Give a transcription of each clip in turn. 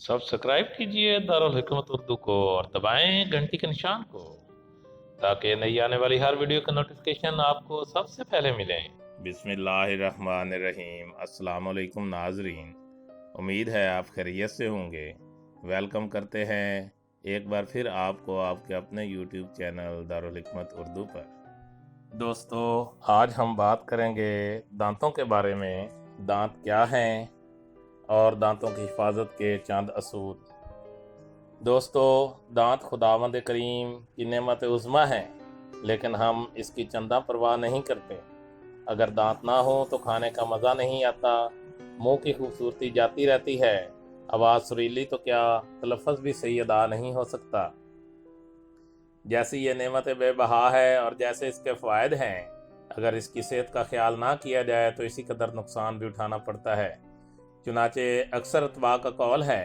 Subscribe कीजिए दारुल हिकमत उर्दू को और दबाएं घंटी के निशान को, ताकि नई आने वाली हर वीडियो का नोटिफिकेशन आपको सबसे पहले मिले। बिस्मिल्लाहिर्रहमानिर्रहीम। अस्सलाम वालेकुम नाजरीन, उम्मीद है आप खैरियत से होंगे। वेलकम करते हैं एक बार फिर आपको आपके अपने यूट्यूब चैनल दारुल हिकमत उर्दू पर। दोस्तों, आज हम बात करेंगे दांतों के बारे में। दांत क्या हैं और दांतों की हिफाजत के चंद असूल। दोस्तों, दांत खुदावंद करीम की नेमत उज़्मा है, लेकिन हम इसकी चंदा परवाह नहीं करते। अगर दांत ना हो तो खाने का मज़ा नहीं आता, मुंह की खूबसूरती जाती रहती है, आवाज़ सुरीली तो क्या, तलफ़्फ़ुज़ भी सही अदा नहीं हो सकता। जैसी ये नेमत बेबहा है और जैसे इसके फ़वाइद हैं, अगर इसकी सेहत का ख्याल ना किया जाए तो इसी कदर नुकसान भी उठाना पड़ता है। चुनाचे अक्सर अतबा का कौल है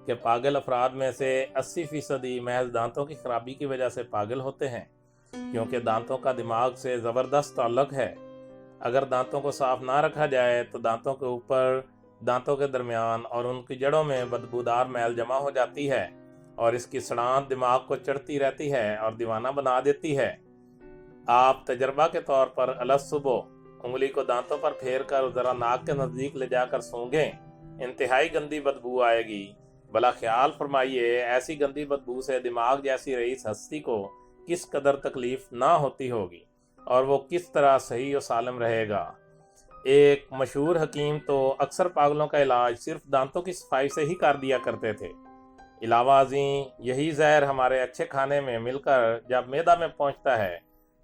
कि पागल अफराद में से 80% महज दांतों की खराबी की वजह से पागल होते हैं, क्योंकि दांतों का दिमाग से ज़बरदस्त ताल्लुक़ है। अगर दांतों को साफ ना रखा जाए तो दांतों के ऊपर, दांतों के दरमियान और उनकी जड़ों में बदबूदार मैल जमा हो जाती है और इसकी सड़ांत दिमाग को चढ़ती रहती है और दीवाना बना देती है। आप तजर्बा के तौर पर अलग सुबह उंगली को दांतों पर फेर कर ज़रा नाक के नज़दीक ले जाकर सूंघें, इंतहाई गंदी बदबू आएगी। भला ख्याल फरमाइए, ऐसी गंदी बदबू से दिमाग जैसी रईस हस्ती को किस कदर तकलीफ ना होती होगी और वो किस तरह सही और सालम रहेगा। एक मशहूर हकीम तो अक्सर पागलों का इलाज सिर्फ दांतों की सफाई से ही कर दिया करते थे। इलावा अजी यही जहर हमारे अच्छे खाने में मिलकर जब मैदा में पहुंचता है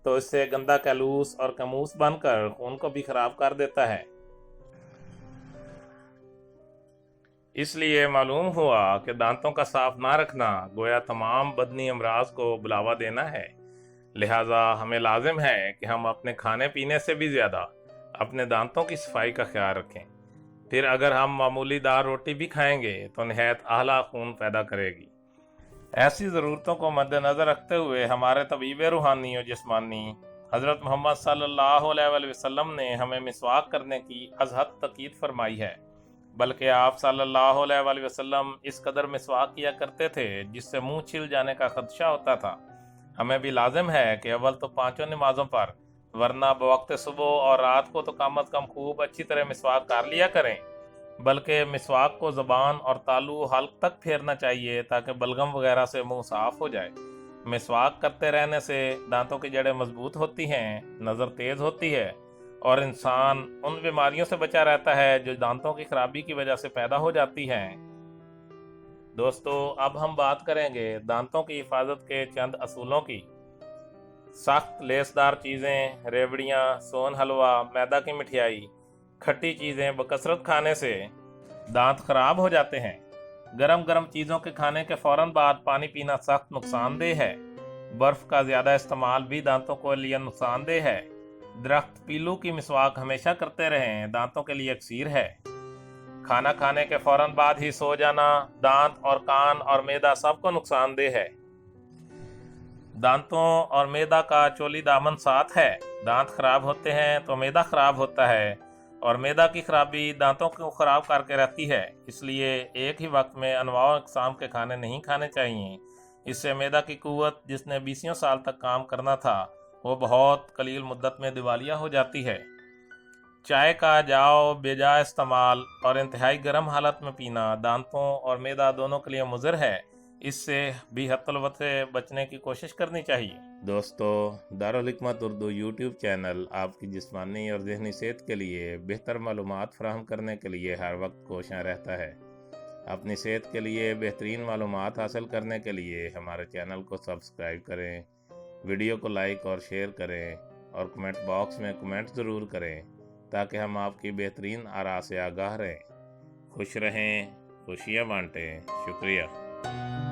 तो इससे गंदा कैलूस और कमूस बनकर खून को भी खराब कर देता है। इसलिए मालूम हुआ कि दांतों का साफ ना रखना गोया तमाम बदनी अमराज को बुलावा देना है। लिहाजा हमें लाजिम है कि हम अपने खाने पीने से भी ज़्यादा अपने दांतों की सफाई का ख्याल रखें। फिर अगर हम मामूली दाल रोटी भी खाएंगे तो नहायत आला खून पैदा करेगी। ऐसी ज़रूरतों को मद्देनज़र रखते हुए हमारे तबीब रूहानी और जिस्मानी हज़रत मोहम्मद सल्लल्लाहु अलैहि वसल्लम ने हमें मिसवाक करने की अज़हद तकीद फरमाई है। बल्कि आप सल्लल्लाहु अलैहि वसल्लम इस कदर मिसवाक किया करते थे जिससे मुंह छिल जाने का खदशा होता था। हमें भी लाजिम है कि अव्वल तो 5 नमाज़ों पर, वरना बवक्त सुबह और रात को तो कम अज़ कम खूब अच्छी तरह मिसवाक कर लिया करें। बल्कि मिसवाक को ज़बान और तालू हल्क तक फेरना चाहिए ताकि बलगम वगैरह से मुंह साफ हो जाए। मिसवाक करते रहने से दांतों की जड़ें मजबूत होती हैं, नज़र तेज़ होती है और इंसान उन बीमारियों से बचा रहता है जो दांतों की खराबी की वजह से पैदा हो जाती हैं। दोस्तों, अब हम बात करेंगे दांतों की हिफाजत के चंद असूलों की। सख्त लेसदार चीज़ें, रेवड़ियाँ, सोन हलवा, मैदा की मिठाई, खट्टी चीज़ें बकसरत खाने से दांत खराब हो जाते हैं। गरम गरम चीज़ों के खाने के फौरन बाद पानी पीना सख्त नुकसानदेह है। बर्फ़ का ज़्यादा इस्तेमाल भी दांतों के लिए नुकसानदेह है। दरख्त पीलू की मिसवाक हमेशा करते रहें, दांतों के लिए अक्सीर है। खाना खाने के फौरन बाद ही सो जाना दांत और कान और मैदा सबको नुकसानदेह है। दांतों और मैदा का चोली दामन साथ है। दांत खराब होते हैं तो मैदा खराब होता है और मैदा की खराबी दांतों को खराब करके रहती है। इसलिए एक ही वक्त में अनवाع अक़साम के खाने नहीं खाने चाहिए। इससे मैदा की कुव्वत, जिसने 20 साल तक काम करना था, वो बहुत कलील मुद्दत में दिवालिया हो जाती है। चाय का जाओ बेजा इस्तेमाल और इंतहाई गर्म हालत में पीना दांतों और मैदा दोनों के लिए मुज़र है। इससे भी हत्तलवत से बचने की कोशिश करनी चाहिए। दोस्तों, दारुल हिकमत उर्दू यूट्यूब चैनल आपकी जिस्मानी और ज़हनी सेहत के लिए बेहतर मालूमात फराहम करने के लिए हर वक्त कोशिश रहता है। अपनी सेहत के लिए बेहतरीन मालूमात हासिल करने के लिए हमारे चैनल को सब्सक्राइब करें, वीडियो को लाइक और शेयर करें और कमेंट बॉक्स में कमेंट ज़रूर करें ताकि हम आपकी बेहतरीन आरा से आगाह रहें। खुश रहें, खुशियाँ बांटें। शुक्रिया।